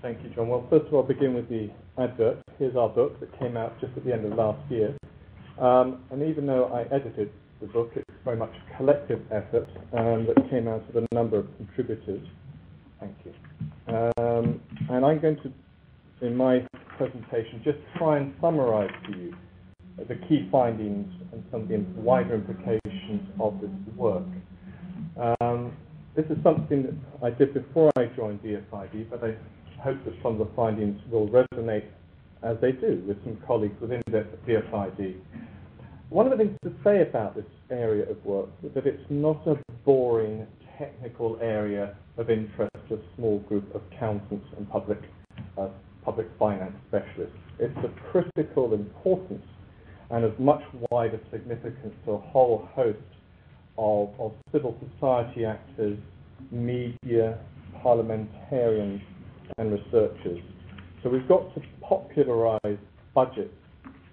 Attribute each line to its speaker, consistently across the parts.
Speaker 1: Thank you, John. Well, first of all, I'll begin with the advert. Here's our book that came out just at the end of last year. And even though I edited the book, it's very much a collective effort that came out of a number of contributors. Thank you. And I'm going to, in my presentation, just try and summarize to you the key findings and some of the wider implications of this work. This is something that I did before I joined DFID, but I hope that some of the findings will resonate, as they do, with some colleagues within DFID. One of the things to say about this area of work is that it's not a boring technical area of interest to a small group of accountants and public finance specialists. It's of critical importance and of much wider significance to a whole host of civil society actors, media, parliamentarians, and researchers. So we've got to popularize budgets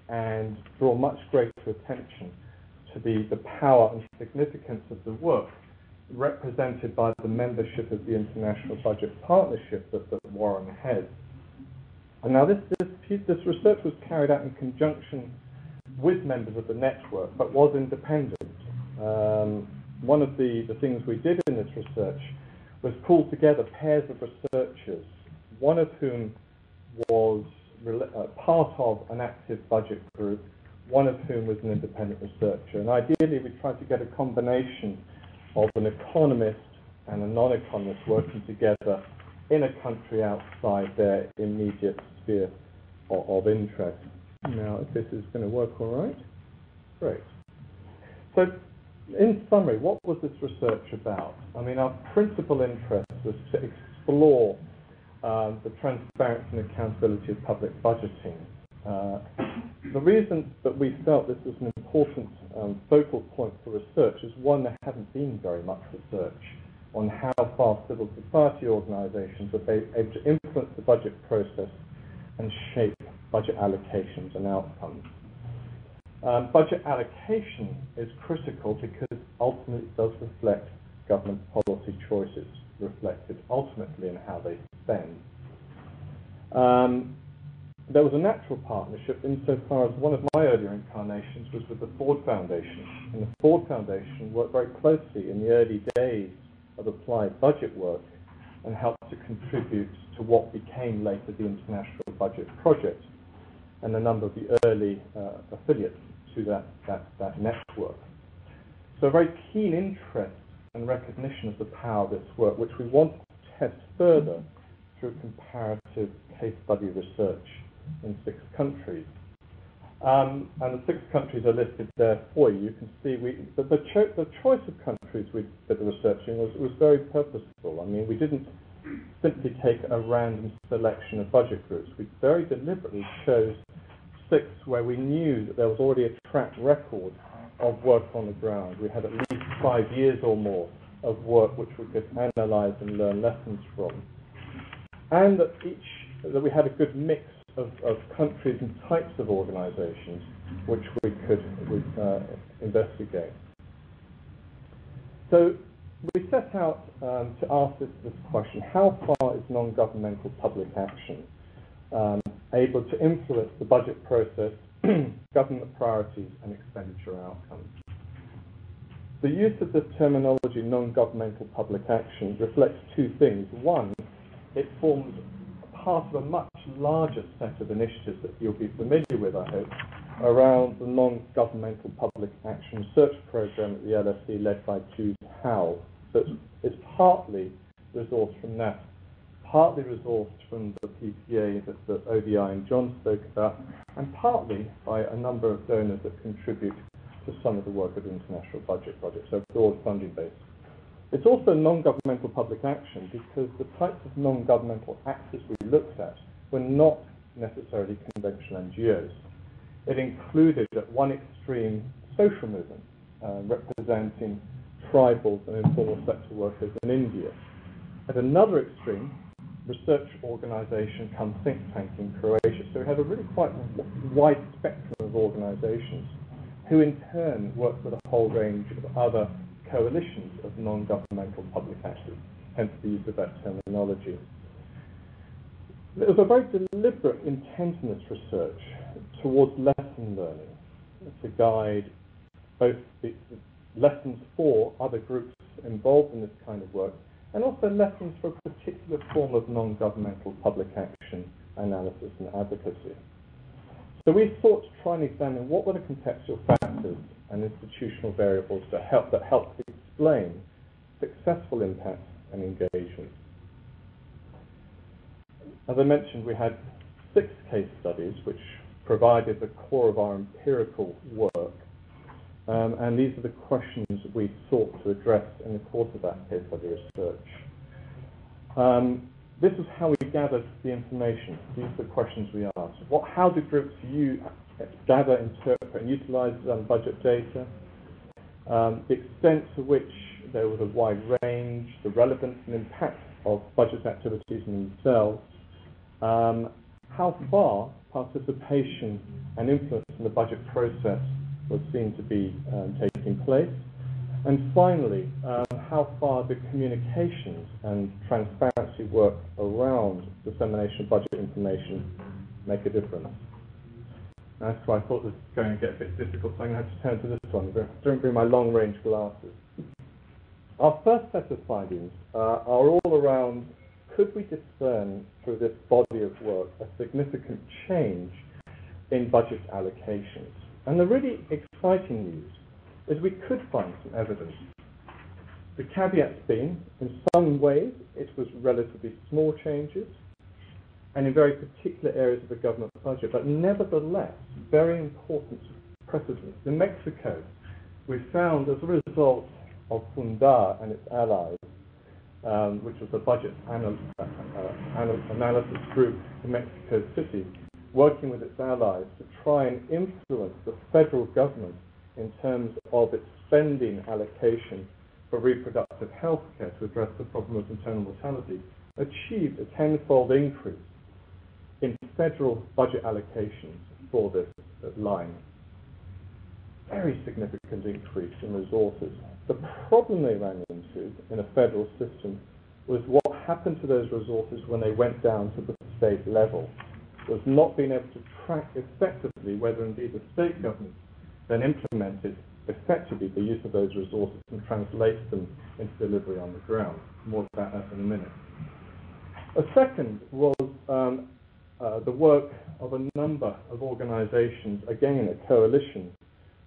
Speaker 1: and draw much greater attention to the power and significance of the work represented by the membership of the International Budget Partnership that Warren heads. And now this research was carried out in conjunction with members of the network, but was independent. One of the things we did in this research was pull together pairs of researchers, one of whom was part of an active budget group, one of whom was an independent researcher. And ideally, we tried to get a combination of an economist and a non-economist working together in a country outside their immediate sphere of interest. Now, if this is going to work all right, great. So, in summary, what was this research about? I mean, our principal interest was to explore the transparency and accountability of public budgeting. The reason that we felt this was an important focal point for research is, one, there hasn't been very much research on how far civil society organizations are able to influence the budget process and shape budget allocations and outcomes. Budget allocation is critical because ultimately it does reflect government policy choices, reflected ultimately in how they spend. There was a natural partnership insofar as one of my earlier incarnations was with the Ford Foundation. And the Ford Foundation worked very closely in the early days of applied budget work and helped to contribute to what became later the International Budget Project and a number of the early affiliates to that network. So a very keen interest and recognition of the power of this work, which we want to test further through comparative case study research in 6 countries. And the 6 countries are listed there for you. You can see the choice of countries we did the research in was very purposeful. I mean, we didn't simply take a random selection of budget groups. We very deliberately chose 6 where we knew that there was already a track record of work on the ground. We had at least 5 years or more of work which we could analyze and learn lessons from. And that we had a good mix of countries and types of organizations which we could investigate. So we set out to ask this question: how far is non-governmental public action able to influence the budget process, government priorities, and expenditure outcomes? The use of the terminology non-governmental public action reflects 2 things. One, it forms part of a much larger set of initiatives that you'll be familiar with, I hope, around the non-governmental public action research program at the LSE led by Jude Howell. So it's partly resourced from that, partly resourced from the PPA that ODI and John spoke about, and partly by a number of donors that contribute to some of the work of the International Budget Project, so broad funding base. It's also non-governmental public action because the types of non-governmental actors we looked at were not necessarily conventional NGOs. It included, at one extreme, social movements representing tribals and informal sector workers in India. At another extreme, research organisation come think tank in Croatia. So we had a really quite wide spectrum of organisations who in turn worked with a whole range of other coalitions of non-governmental public actors, hence the use of that terminology. There was a very deliberate intent in this research towards lesson learning to guide both the lessons for other groups involved in this kind of work and also lessons for a particular form of non-governmental public action, analysis and advocacy. So we sought to try and examine what were the contextual factors and institutional variables that helped explain successful impact and engagement. As I mentioned, we had 6 case studies which provided the core of our empirical work, and these are the questions we sought to address in the course of that case study research. This is how we gathered the information. These are the questions we asked. How do groups gather, interpret, and utilize budget data? The extent to which there was a wide range, the relevance and impact of budget activities in themselves, how far participation and influence in the budget process was seen to be taking place, and finally, how far the communications and transparency work around dissemination of budget information make a difference. That's why I thought this was going to get a bit difficult, so I'm going to have to turn to this one. Don't bring my long-range glasses. Our first set of findings are all around, could we discern through this body of work a significant change in budget allocations? And the really exciting news is we could find some evidence. The caveats being, in some ways, it was relatively small changes, and in very particular areas of the government budget, but nevertheless, very important precedents. In Mexico, we found, as a result of Fundar and its allies, which was a budget analysis group in Mexico City, working with its allies to try and influence the federal government in terms of its spending allocation for reproductive health care to address the problem of maternal mortality, achieved a 10-fold increase in federal budget allocations for this line. Very significant increase in resources. The problem they ran into in a federal system was what happened to those resources when they went down to the state level, was not being able to track effectively whether indeed the state government then implemented effectively the use of those resources and translated them into delivery on the ground. More about that in a minute. A second was the work of a number of organizations, again a coalition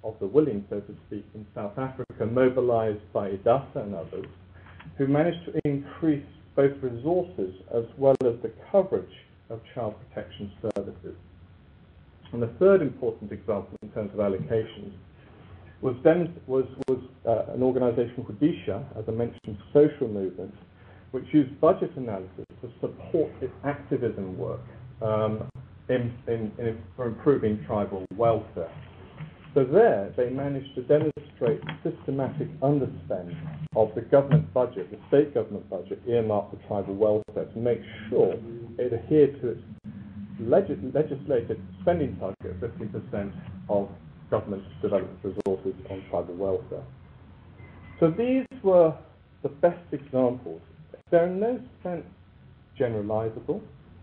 Speaker 1: of the willing, so to speak, in South Africa, mobilized by IDASA and others, who managed to increase both resources as well as the coverage of child protection services. And the third important example in terms of allocations was an organization called DFID, as I mentioned, social movement, which used budget analysis to support its activism work for improving tribal welfare. So there, they managed to demonstrate systematic underspend of the government budget, the state government budget, earmarked for tribal welfare, to make sure it adhered to its legislated spending target of 50% of government development resources on tribal welfare. So these were the best examples. They're in no sense generalizable.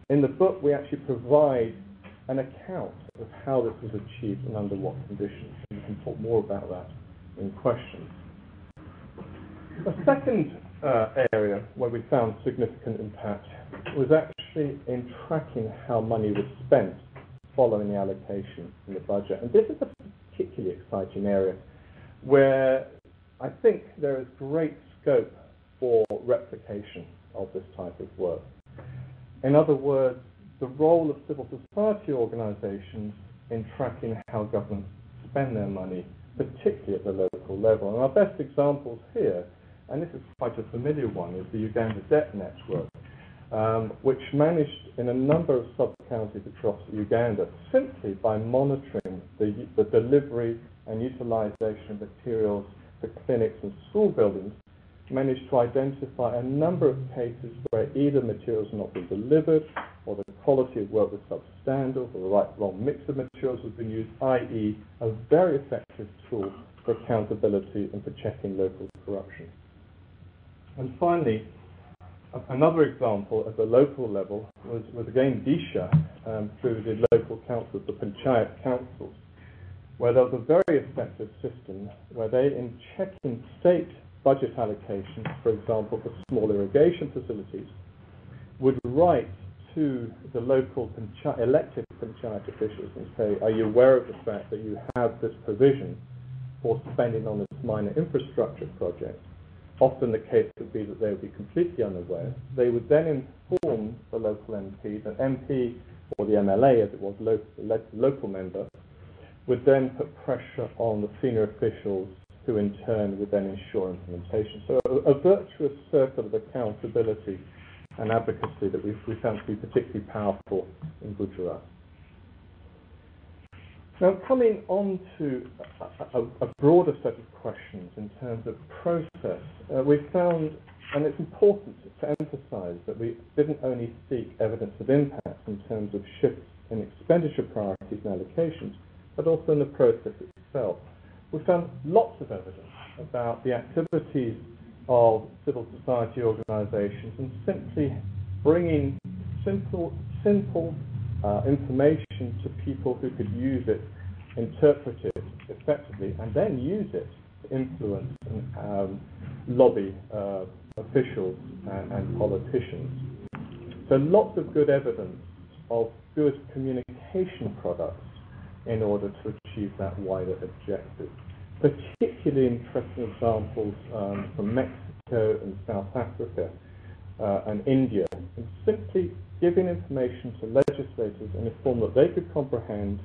Speaker 1: In the book, we actually provide an account of how this was achieved and under what conditions. And we can talk more about that in questions. The second area where we found significant impact was actually in tracking how money was spent following the allocation in the budget. And this is a particularly exciting area where I think there is great scope for replication of this type of work. In other words, the role of civil society organizations in tracking how governments spend their money, particularly at the local level. And our best examples here, and this is quite a familiar one, is the Uganda Debt Network, which managed in a number of sub-counties across Uganda, simply by monitoring the delivery and utilization of materials for clinics and school buildings, managed to identify a number of cases where either materials had not been delivered, or the quality of work was substandard, or the wrong mix of materials was being used, i.e. a very effective tool for accountability and for checking local corruption. And finally, Another example at the local level was again DSHA through the local councils, the panchayat councils, where there was a very effective system where they, in checking state budget allocations, for example, for small irrigation facilities, would write to the local elected panchayat officials and say, are you aware of the fact that you have this provision for spending on this minor infrastructure project? Often the case would be that they would be completely unaware. They would then inform the local MP, the MP or the MLA, as it was, local member, would then put pressure on the senior officials who in turn would then ensure implementation. So a virtuous circle of accountability and advocacy that we found to be particularly powerful in Gujarat. Now, coming on to a broader set of questions in terms of process, we found, and it's important to emphasize, that we didn't only seek evidence of impact in terms of shifts in expenditure priorities and allocations, but also in the process itself. We found lots of evidence about the activities of civil society organizations and simply bringing simple information to people who could use it, interpret it effectively, and then use it to influence and lobby officials and politicians. So lots of good evidence of good communication products in order to achieve that wider objective. Particularly interesting examples from Mexico and South Africa and India, and simply giving information to legislators in a form that they could comprehend,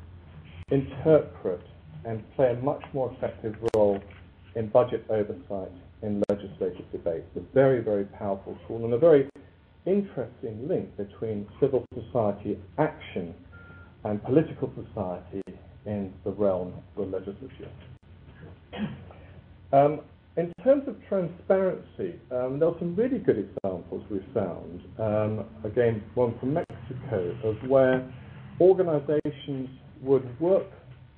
Speaker 1: interpret, and play a much more effective role in budget oversight in legislative debates. A very, very powerful tool and a very interesting link between civil society action and political society in the realm of the legislature. In terms of transparency, there are some really good examples we found. Again, one from Mexico, of where organizations would work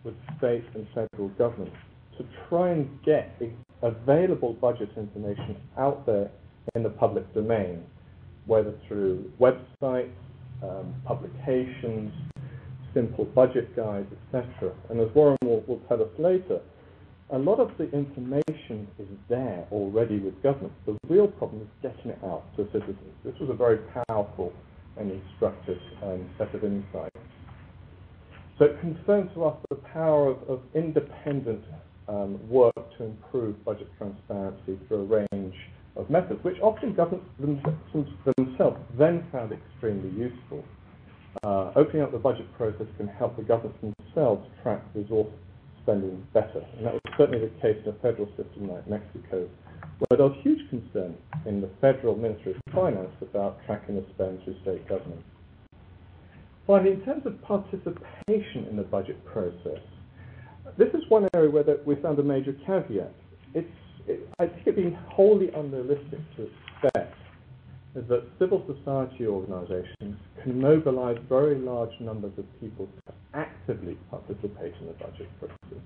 Speaker 1: with state and federal governments to try and get available budget information out there in the public domain, whether through websites, publications, simple budget guides, etc. And as Warren will tell us later, a lot of the information is there already with governments. The real problem is getting it out to citizens. This was a very powerful and instructive set of insights. So it confirms to us the power of independent work to improve budget transparency through a range of methods, which often governments themselves then found extremely useful. Opening up the budget process can help the governments themselves track resource spending better, and that was certainly the case in a federal system like Mexico, where there was huge concern in the federal Ministry of Finance about tracking the spend through state governments. Finally, in terms of participation in the budget process, this is one area where we found a major caveat. I think it'd be wholly unrealistic to expect that civil society organizations can mobilize very large numbers of people to actively participate in the budget process.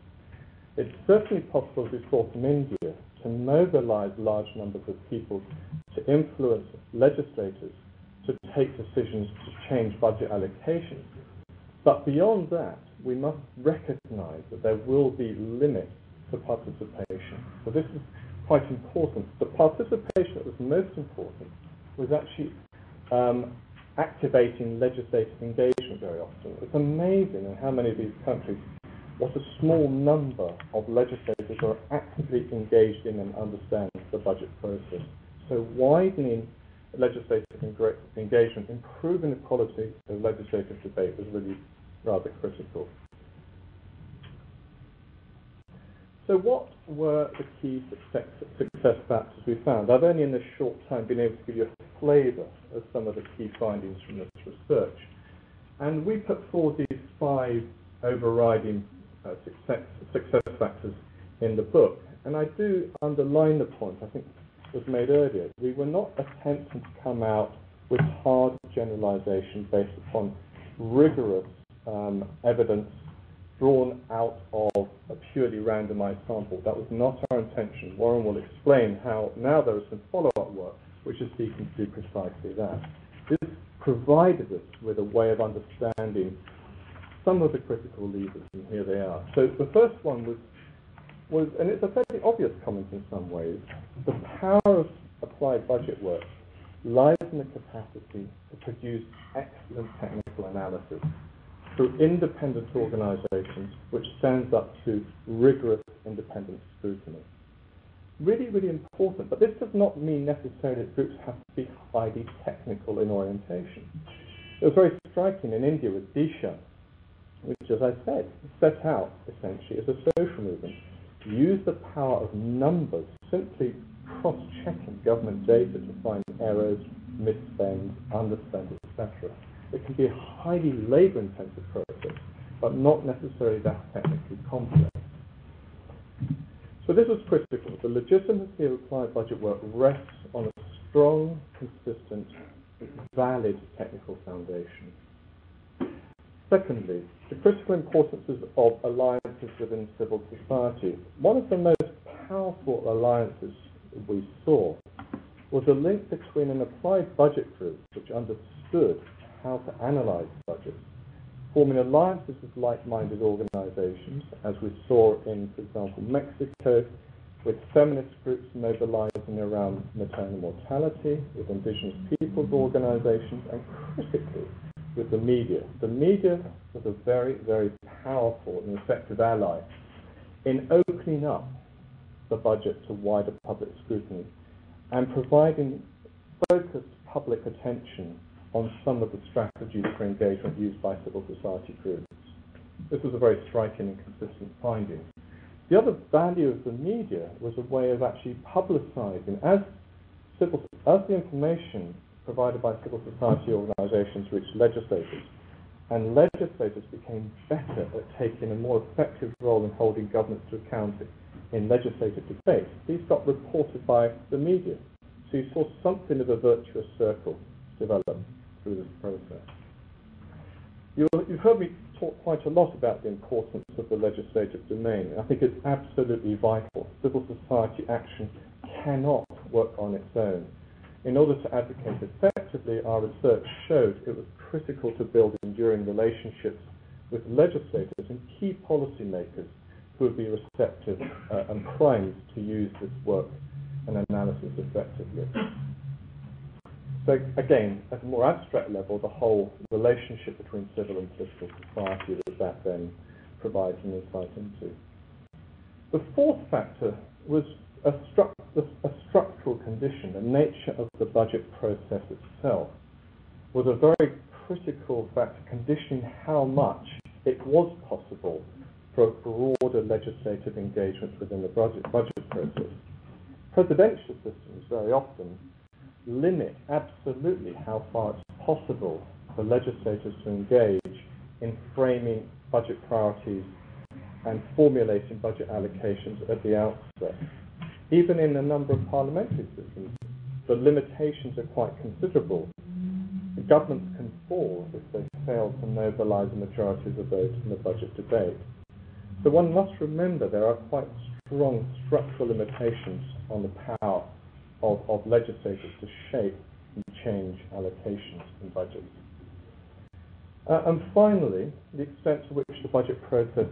Speaker 1: It's certainly possible, as we saw from India, to mobilize large numbers of people to influence legislators to take decisions to change budget allocations. But beyond that, we must recognize that there will be limits to participation. So this is quite important. The participation that was most important was actually activating legislative engagement very often. It's amazing in how many of these countries, what a small number of legislators are actively engaged in and understand the budget process. So widening legislative engagement, improving the quality of legislative debate was really rather critical. So what were the key success factors we found? I've only in this short time been able to give you a flavour of some of the key findings from this research. And we put forward these 5 overriding success factors in the book. And I do underline the point, I think was made earlier. We were not attempting to come out with hard generalization based upon rigorous evidence drawn out of a purely randomized sample. That was not our intention. Warren will explain how now there is some follow-up work which is seeking to do precisely that. This provided us with a way of understanding some of the critical levers, and here they are. So the first one was, and it's a fairly obvious comment in some ways, the power of applied budget work lies in the capacity to produce excellent technical analysis through independent organizations which stands up to rigorous independent scrutiny. Really, really important, but this does not mean necessarily that groups have to be highly technical in orientation. It was very striking in India with DFID, which, as I said, set out essentially as a social movement, use the power of numbers, simply cross-checking government data to find errors, misspend, underspend, etc. It can be a highly labor-intensive process, but not necessarily that technically complex. So this was critical. The legitimacy of applied budget work rests on a strong, consistent, valid technical foundation. Secondly, the critical importances of alliances within civil society. One of the most powerful alliances we saw was a link between an applied budget group, which understood how to analyze budgets, forming alliances with like-minded organizations, as we saw in, for example, Mexico, with feminist groups mobilizing around maternal mortality, with indigenous peoples organizations, and critically, with the media. The media was a very, very powerful and effective ally in opening up the budget to wider public scrutiny and providing focused public attention on some of the strategies for engagement used by civil society groups. This was a very striking and consistent finding. The other value of the media was a way of actually publicizing, as the information provided by civil society organizations reached legislators, and legislators became better at taking a more effective role in holding governments to account in legislative debate. These got reported by the media. So you saw something of a virtuous circle develop through this process. You've heard me talk quite a lot about the importance of the legislative domain. I think it's absolutely vital. Civil society action cannot work on its own. In order to advocate effectively, our research showed it was critical to build enduring relationships with legislators and key policymakers who would be receptive and primed to use this work and analysis effectively. So again, at a more abstract level, the whole relationship between civil and political society that then provides an insight into. The fourth factor was a structural condition. The nature of the budget process itself was a very critical factor, conditioning how much it was possible for a broader legislative engagement within the budget process. Presidential systems very often limit absolutely how far it's possible for legislators to engage in framing budget priorities and formulating budget allocations at the outset. Even in a number of parliamentary systems, the limitations are quite considerable. The governments can fall if they fail to mobilize a majority of the vote in the budget debate. So one must remember there are quite strong structural limitations on the power of legislators to shape and change allocations in budgets. And finally, the extent to which the budget process